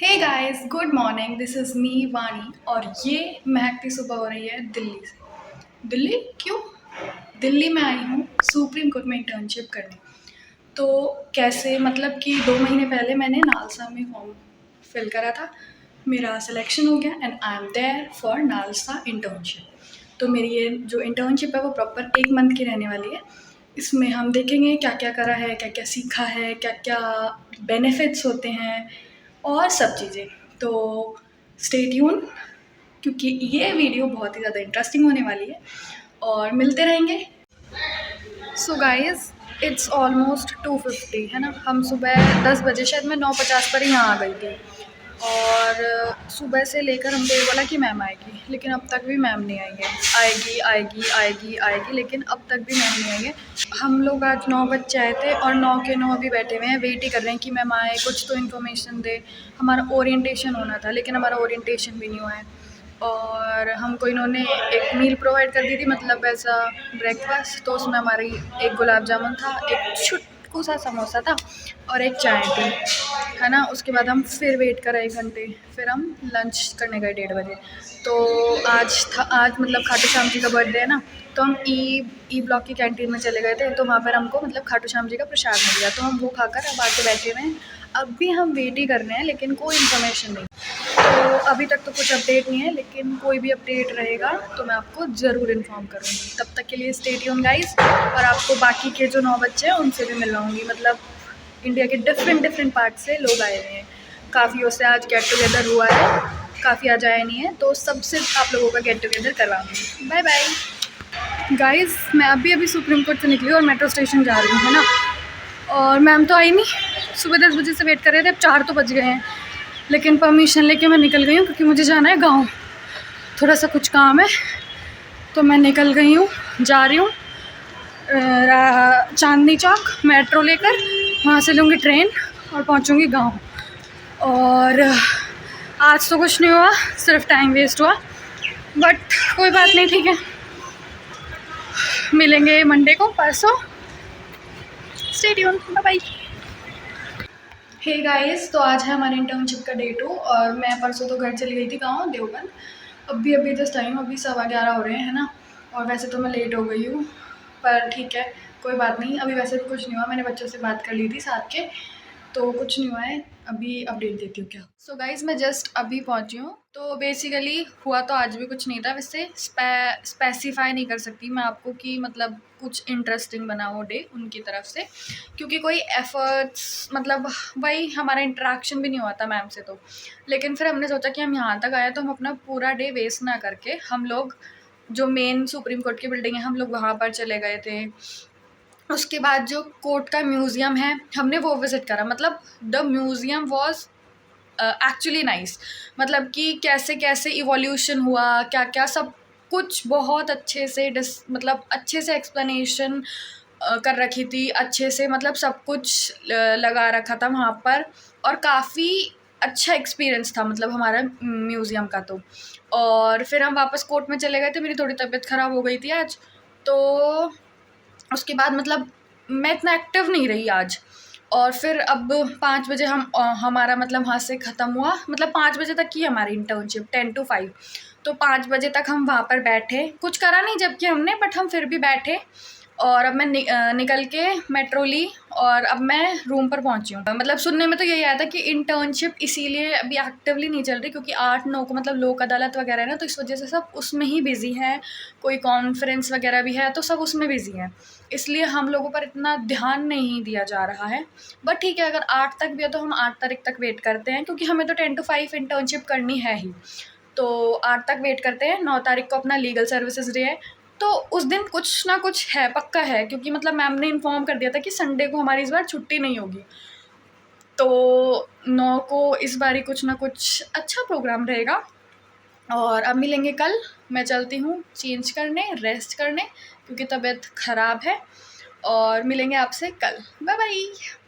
Hey guys, good morning. This is me Vani और ये महकती सुबह हो रही है दिल्ली से। दिल्ली क्यों? दिल्ली में आई हूँ सुप्रीम कोर्ट में इंटर्नशिप करने। तो कैसे मतलब कि 2 महीने पहले मैंने नालसा में फॉर्म फिल करा था। मेरा सिलेक्शन हो गया and I am there for NALSA internship. तो मेरी ये जो इंटर्नशिप है वो प्रॉपर 1 मंथ की रहने वाली है। इसमें हम देखेंगे क्या क्या करा है, क्या क्या सीखा है, क्या क्या बेनिफिट्स होते हैं और सब चीज़ें। तो स्टे ट्यून, क्योंकि ये वीडियो बहुत ही ज़्यादा इंटरेस्टिंग होने वाली है और मिलते रहेंगे। सो गाइज, इट्स ऑलमोस्ट 2:50 है ना। हम सुबह 10 बजे, शायद मैं 9:50 पर ही यहाँ आ गई थी। और सुबह से लेकर हमको ये बोला कि मैम आएगी, लेकिन अब तक भी मैम नहीं आई है। आएगी आएगी आएगी आएगी, लेकिन अब तक भी मैम नहीं आई है। हम लोग आज 9 बजे आए थे और 9 के 9 अभी बैठे हुए हैं, वेट ही कर रहे हैं कि मैम आए, कुछ तो इन्फॉर्मेशन दे। हमारा ओरिएंटेशन होना था, लेकिन हमारा ओरिएंटेशन भी नहीं हुआ है। और हमको इन्होंने एक मील प्रोवाइड कर दी थी, मतलब ऐसा ब्रेकफास्ट। तो उसमें हमारी एक गुलाब जामुन था, एक छुटकू सा समोसा था और एक चाय थी, है ना। उसके बाद हम फिर वेट करा 1 घंटे, फिर हम लंच करने गए 1:30 बजे। तो आज मतलब खाटू श्याम जी का बर्थडे है ना, तो हम ई ब्लॉक की कैंटीन में चले गए थे। तो वहाँ पर हमको मतलब खाटू श्याम जी का प्रसाद मिल गया, तो हम वो खाकर अब आके बैठे हुए हैं। अब भी हम वेट ही कर रहे हैं, लेकिन कोई इन्फॉर्मेशन नहीं। तो अभी तक तो कुछ अपडेट नहीं है, लेकिन कोई भी अपडेट रहेगा तो मैं आपको ज़रूर इन्फॉर्म करूँगी। तब तक के लिए स्टे ट्यून गाइस। और आपको बाकी के जो 9 बच्चे हैं उनसे भी मिलवाऊँगी, मतलब इंडिया के डिफरेंट पार्ट से लोग आए हुए हैं। काफ़ी से आज गेट टुगेदर हुआ है, काफ़ी आज आया नहीं है, तो सबसे आप लोगों का गेट टुगेदर करवाऊँगी। Bye bye guys. मैं अभी सुप्रीम कोर्ट से निकली और मेट्रो स्टेशन जा रही हूँ, है ना। और मैम तो आई नहीं, सुबह 10 बजे से वेट कर रहे थे, अब 4 तो बज गए हैं। लेकिन परमिशन लेके मैं निकल गई हूँ, क्योंकि मुझे जाना है गाँव, थोड़ा सा कुछ काम है। तो मैं निकल गई हूँ, जा रही हूँ चांदनी चौक मेट्रो लेकर। वहाँ से लूँगी ट्रेन और पहुँचूँगी गाँव। और आज तो कुछ नहीं हुआ, सिर्फ टाइम वेस्ट हुआ, बट कोई बात नहीं, ठीक है। मिलेंगे मंडे को, परसों। Stay tuned, bye bye. Hey guys, तो आज है हमारे इंटर्नशिप का डे 2 और मैं परसों तो घर चली गई थी गाँव देवबंद। अभी जस्ट टाइम, अभी 11:15 हो रहे हैं, है ना। और वैसे तो मैं लेट हो गई हूँ, पर ठीक है, कोई बात नहीं। अभी वैसे भी कुछ नहीं हुआ, मैंने बच्चों से बात कर ली थी साथ के, तो कुछ नहीं हुआ है। अभी अपडेट देती हूँ क्या। सो गाइज़, मैं जस्ट अभी पहुँची हूँ। तो बेसिकली हुआ तो आज भी कुछ नहीं था, वैसे स्पेसिफाई नहीं कर सकती मैं आपको कि मतलब कुछ इंटरेस्टिंग बना वो डे उनकी तरफ से, क्योंकि कोई एफ़र्ट्स मतलब वही हमारा इंटरेक्शन भी नहीं हुआ था मैम से। तो लेकिन फिर हमने सोचा कि हम यहाँ तक आए तो हम अपना पूरा डे वेस्ट ना करके हम लोग जो मेन सुप्रीम कोर्ट की बिल्डिंग है, हम लोग वहाँ पर चले गए थे। उसके बाद जो कोर्ट का म्यूज़ियम है, हमने वो विज़िट करा। मतलब the museum was actually nice. मतलब कि कैसे कैसे इवोल्यूशन हुआ, क्या क्या सब कुछ बहुत अच्छे से मतलब अच्छे से एक्सप्लेनेशन कर रखी थी, अच्छे से मतलब सब कुछ लगा रखा था वहाँ पर। और काफ़ी अच्छा एक्सपीरियंस था मतलब हमारा म्यूज़ियम का। तो और फिर हम वापस कोर्ट में चले गए थे, मेरी थोड़ी तबीयत ख़राब हो गई थी आज। तो उसके बाद मतलब मैं इतना एक्टिव नहीं रही आज। और फिर अब 5 बजे हमारा मतलब वहाँ से ख़त्म हुआ, मतलब 5 बजे तक की हमारी इंटर्नशिप, 10 to 5। तो 5 बजे तक हम वहाँ पर बैठे, कुछ करा नहीं जबकि हमने, बट हम फिर भी बैठे। और अब मैं निकल के मेट्रो ली और अब मैं रूम पर पहुंची हूँ। मतलब सुनने में तो यही आया था कि इंटर्नशिप इसीलिए अभी एक्टिवली नहीं चल रही क्योंकि 8-9 को मतलब लोक अदालत वगैरह है ना, तो इस वजह से सब उसमें ही बिज़ी हैं। कोई कॉन्फ्रेंस वगैरह भी है तो सब उसमें बिज़ी हैं, इसलिए हम लोगों पर इतना ध्यान नहीं दिया जा रहा है। बट ठीक है, अगर 8 तक भी है तो हम 8 तारीख तक वेट करते हैं, क्योंकि हमें तो 10 to 5 इंटर्नशिप करनी है ही। तो 8 तक वेट करते हैं। 9 तारीख को अपना लीगल सर्विसेज डे है, तो उस दिन कुछ ना कुछ है, पक्का है, क्योंकि मतलब मैम ने इन्फॉर्म कर दिया था कि संडे को हमारी इस बार छुट्टी नहीं होगी। तो 9 को इस बार ही कुछ ना कुछ अच्छा प्रोग्राम रहेगा। और अब मिलेंगे कल। मैं चलती हूँ चेंज करने, रेस्ट करने, क्योंकि तबीयत ख़राब है। और मिलेंगे आपसे कल। Bye bye.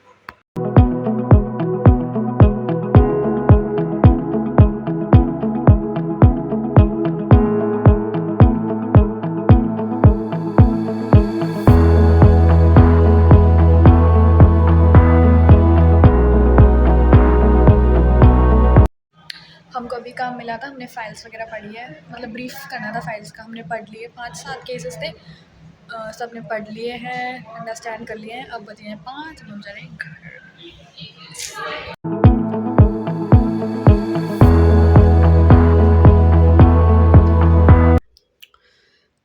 मिला था, हमने फाइल्स वगैरह पढ़ी है, मतलब ब्रीफ करना था फाइल्स का, हमने पढ़ लिए, 5-7 केसेस थे, सब ने पढ़ लिए हैं, अंडरस्टैंड कर लिए हैं। अब बजे हैं 5, हम जा रहे हैं घर।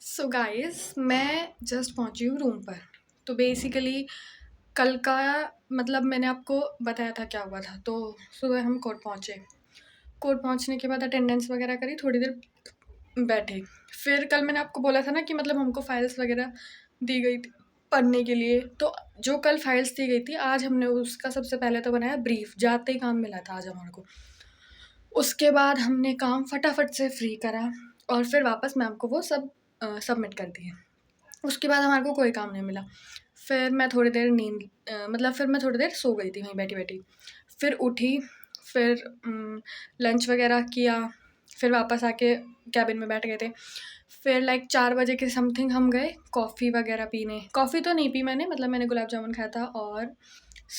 सो गाइस, मैं जस्ट पहुंची हूँ रूम पर। तो बेसिकली कल का मतलब मैंने आपको बताया था क्या हुआ था। तो सुबह हम कोर्ट पहुँचे, कोर्ट पहुँचने के बाद अटेंडेंस वगैरह करी, थोड़ी देर बैठे। फिर कल मैंने आपको बोला था ना कि मतलब हमको फाइल्स वगैरह दी गई थी पढ़ने के लिए। तो जो कल फाइल्स दी गई थी, आज हमने उसका सबसे पहले तो बनाया ब्रीफ, जाते ही काम मिला था आज हमारे को। उसके बाद हमने काम फटाफट से फ्री करा और फिर वापस मैम को वो सब सबमिट कर दिए। उसके बाद हमारे को कोई काम नहीं मिला। फिर मैं थोड़ी देर फिर मैं थोड़ी देर सो गई थी वहीं बैठी-बैठी। फिर उठी, फिर लंच वगैरह किया, फिर वापस आके कैबिन में बैठ गए थे। फिर लाइक 4 बजे के समथिंग हम गए कॉफ़ी वगैरह पीने। कॉफ़ी तो नहीं पी मैंने, मतलब मैंने गुलाब जामुन खाया था और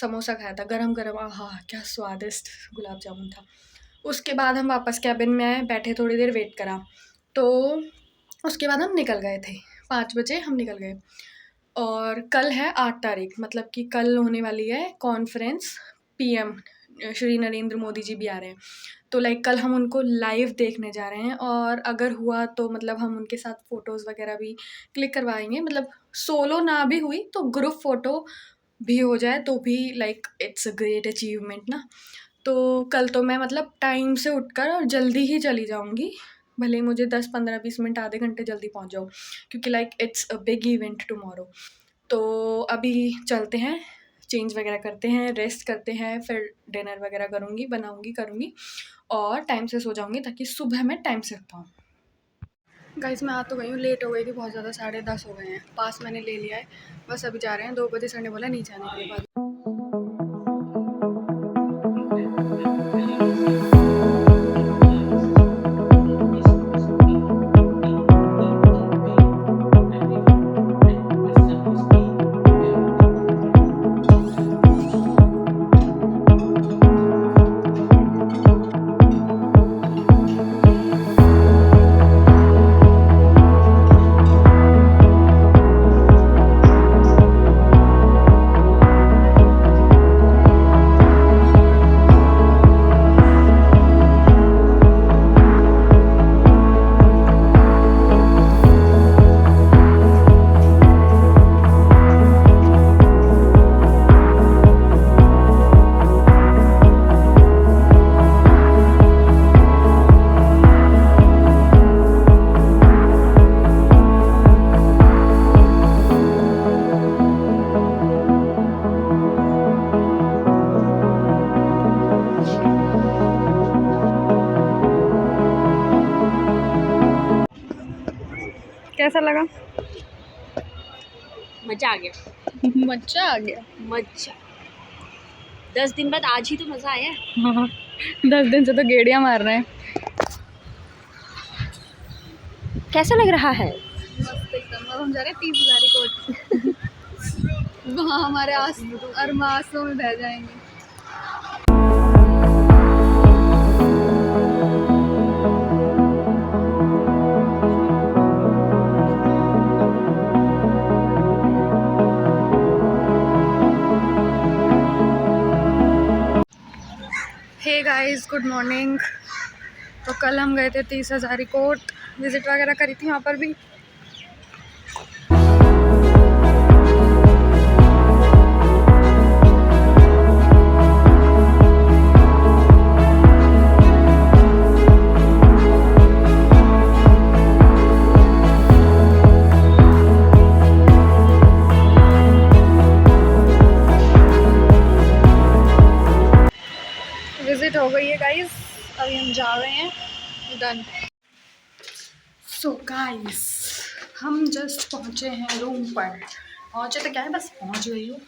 समोसा खाया था गरम-गरम। आहा! क्या स्वादिष्ट गुलाब जामुन था। उसके बाद हम वापस कैबिन में आए, बैठे थोड़ी देर वेट करा। तो उसके बाद हम निकल गए थे, 5 बजे हम निकल गए। और कल है 8 तारीख, मतलब कि कल होने वाली है कॉन्फ्रेंस। पीएम श्री नरेंद्र मोदी जी भी आ रहे हैं। तो लाइक कल हम उनको लाइव देखने जा रहे हैं और अगर हुआ तो मतलब हम उनके साथ फ़ोटोज़ वगैरह भी क्लिक करवाएँगे। मतलब सोलो ना भी हुई तो ग्रुप फ़ोटो भी हो जाए तो भी like it's a great achievement ना। तो कल तो मैं मतलब टाइम से उठकर और जल्दी ही चली जाऊँगी, भले ही मुझे 10, 15, 20 मिनट आधे घंटे जल्दी पहुँच जाऊँ, क्योंकि like it's a big event tomorrow. तो अभी चलते हैं, चेंज वगैरह करते हैं, रेस्ट करते हैं, फिर डिनर वगैरह करूँगी, बनाऊँगी, करूँगी और टाइम से सो जाऊँगी ताकि सुबह मैं टाइम से उठ पाऊँ। गाइस, मैं आ तो गई हूँ, लेट हो गई थी बहुत ज़्यादा, 10:30 हो गए हैं। पास मैंने ले लिया है, बस अभी जा रहे हैं। 2 बजे सर ने बोला नीचे आने के लिए। कैसा लगा? मजा आ गया। मज़ा आ गया। मजा 10 दिन बाद आज ही तो मजा आया। हाँ, 10 दिन से तो गेड़ियाँ मार रहे हैं। कैसा लग रहा है? मस्त एकदम। अब हम जा रहे हैं 30 हज़ारी कोट। वहाँ हमारे आंसू में बह जाएंगे। Hey guys, good morning. तो कल हम गए थे 30 हज़ारी कोट, विज़िट वगैरह करी थी वहाँ पर भी। विज़िट हो गई है गाइस, अभी हम जा रहे हैं। डन। सो गाइस, हम जस्ट पहुँचे हैं रूम पर। पहुँचे तो क्या है, बस पहुँच गई हूँ,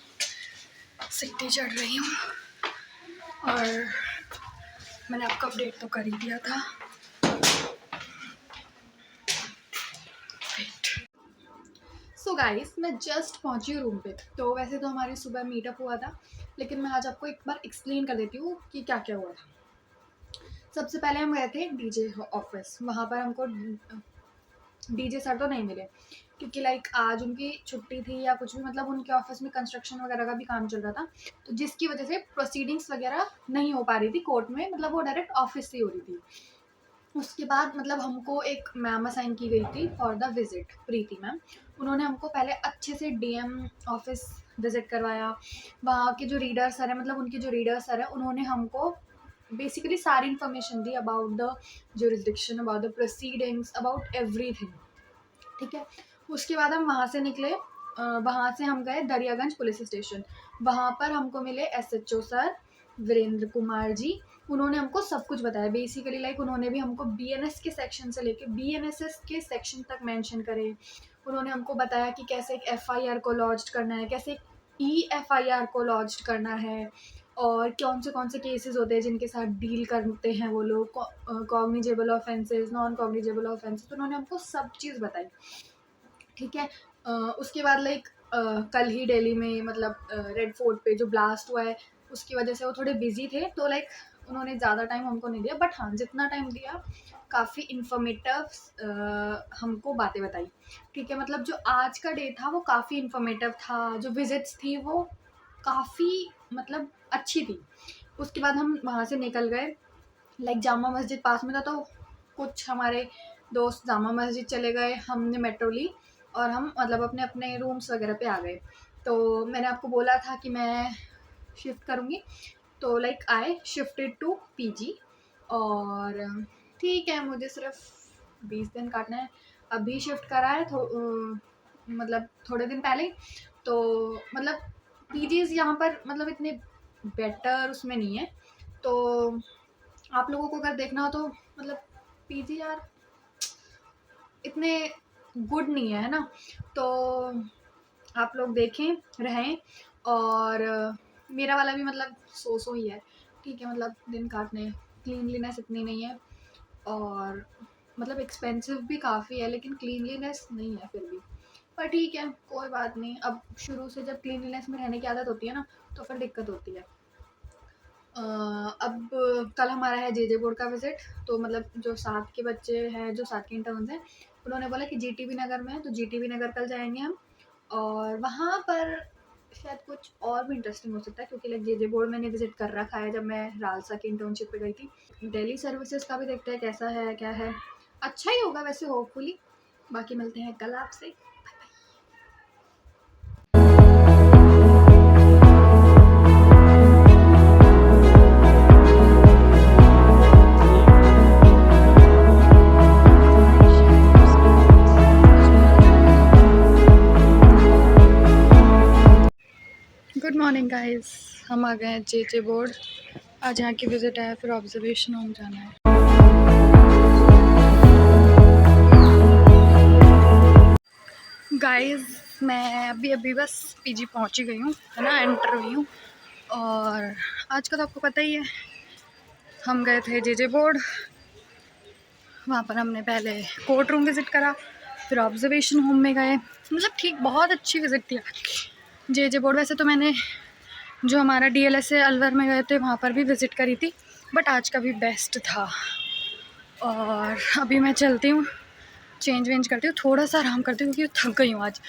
सिट्टी चढ़ रही हूँ और मैंने आपको अपडेट तो कर ही दिया था। सो गाइस, मैं जस्ट पहुँची हूँ रूम पे। तो वैसे तो हमारी सुबह मीटअप हुआ था, लेकिन मैं आज आपको एक बार एक्सप्लेन कर देती हूँ कि क्या क्या हुआ था। सबसे पहले हम गए थे डीजे ऑफिस, वहाँ पर हमको डीजे सर तो नहीं मिले क्योंकि लाइक आज उनकी छुट्टी थी या कुछ भी, मतलब उनके ऑफिस में कंस्ट्रक्शन वगैरह का भी काम चल रहा था, तो जिसकी वजह से प्रोसीडिंग्स वगैरह नहीं हो पा रही थी कोर्ट में, मतलब वो डायरेक्ट ऑफिस से हो रही थी। उसके बाद मतलब हमको एक मैम असाइन की गई थी for the visit, Preeti ma'am. उन्होंने हमको पहले अच्छे से डीएम ऑफिस विजिट करवाया। वहाँ के जो रीडर सर है, मतलब उनके जो रीडर सर है, उन्होंने हमको बेसिकली सारी information the about the jurisdiction, about the proceedings, about everything. ठीक है। उसके बाद हम वहाँ से निकले, वहाँ से हम गए दरियागंज पुलिस स्टेशन। वहाँ पर हमको मिले एसएचओ सर वीरेंद्र कुमार जी। उन्होंने हमको सब कुछ बताया बेसिकली, लाइक उन्होंने भी हमको बीएनएस के सेक्शन से लेके बीएनएसएस के सेक्शन तक मेंशन करे। उन्होंने हमको बताया कि कैसे एक एफआईआर को लॉन्च करना है, कैसे ईएफआईआर को लॉन्च करना है, और कौन से केसेस होते हैं जिनके साथ डील करते हैं वो लोग, cognizable offences, non cognizable offences. तो उन्होंने हमको सब चीज़ बताई। ठीक है। उसके बाद लाइक कल ही दिल्ली में मतलब रेड फोर्ट पे जो ब्लास्ट हुआ है, उसकी वजह से वो थोड़े बिजी थे, तो लाइक उन्होंने ज़्यादा टाइम हमको नहीं दिया, बट हाँ जितना टाइम दिया काफ़ी इन्फॉर्मेटिव हमको बातें बताई। ठीक है। मतलब जो आज का डे था वो काफ़ी इन्फॉर्मेटिव था, जो विजिट्स थी वो काफ़ी मतलब अच्छी थी। उसके बाद हम वहाँ से निकल गए, लाइक जामा मस्जिद पास में था, तो कुछ हमारे दोस्त जामा मस्जिद चले गए, हमने मेट्रो ली और हम मतलब अपने अपने रूम्स वगैरह पे आ गए। तो मैंने आपको बोला था कि मैं शिफ्ट करूँगी, तो like I shifted to PG. और ठीक है, मुझे सिर्फ 20 दिन काटना है, अभी शिफ्ट करा है मतलब थोड़े दिन पहले ही। तो मतलब पीजीज यहाँ पर मतलब इतने बेटर उसमें नहीं है, तो आप लोगों को अगर देखना हो तो मतलब पीजी यार इतने गुड नहीं है ना, तो आप लोग देखें, रहें। और मेरा वाला भी मतलब सो ही है। ठीक है। मतलब दिन काटने, क्लीनलीनेस इतनी नहीं है, और मतलब एक्सपेंसिव भी काफ़ी है, लेकिन क्लीनलीनेस नहीं है फिर भी। पर ठीक है, कोई बात नहीं, अब शुरू से जब क्लीनलीनेस में रहने की आदत होती है ना, तो फिर दिक्कत होती है। अब कल हमारा है जेजे बोर्ड का विज़िट, तो मतलब जो साथ के बच्चे हैं, जो साथ के इंटर्न्स हैं, उन्होंने बोला कि जीटीबी नगर में है, तो जीटीबी नगर कल जाएंगे हम। और वहाँ पर शायद कुछ और भी इंटरेस्टिंग हो सकता है, क्योंकि लाइक जेजे बोर्ड मैंने विजिट कर रखा है जब मैं रालसा की इंटर्नशिप पे गई थी। दिल्ली सर्विसेज का भी देखते हैं कैसा है क्या है, अच्छा ही होगा वैसे होपफुली। बाकी मिलते हैं कल आपसे। गुड मॉर्निंग गाइस, हम आ गए हैं जेजे बोर्ड। आज यहाँ की विजिट है, फिर ऑब्जर्वेशन होम जाना है। गाइस मैं अभी बस पीजी पहुँच ही गई हूँ, है ना, एंटर हुई हूँ। और आज का तो आपको पता ही है, हम गए थे जेजे बोर्ड, वहाँ पर हमने पहले कोर्ट रूम विज़िट करा, फिर ऑब्जर्वेशन होम में गए। मतलब ठीक बहुत अच्छी विज़िट थी जेजे बोर्ड। वैसे तो मैंने जो हमारा डीएलएस है अलवर में गए थे वहाँ पर भी विज़िट करी थी, बट आज का भी बेस्ट था। और अभी मैं चलती हूँ, चेंज वेंज करती हूँ, थोड़ा सा आराम करती हूँ क्योंकि थक गई हूँ आज।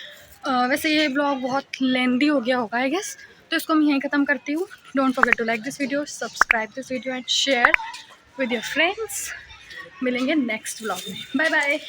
वैसे ये ब्लॉग बहुत लेंदी हो गया होगा आई गेस, तो इसको मैं यहीं ख़त्म करती हूँ। Don't forget to like this video, subscribe this video and share with your friends. मिलेंगे नेक्स्ट ब्लॉग में, बाय बाय।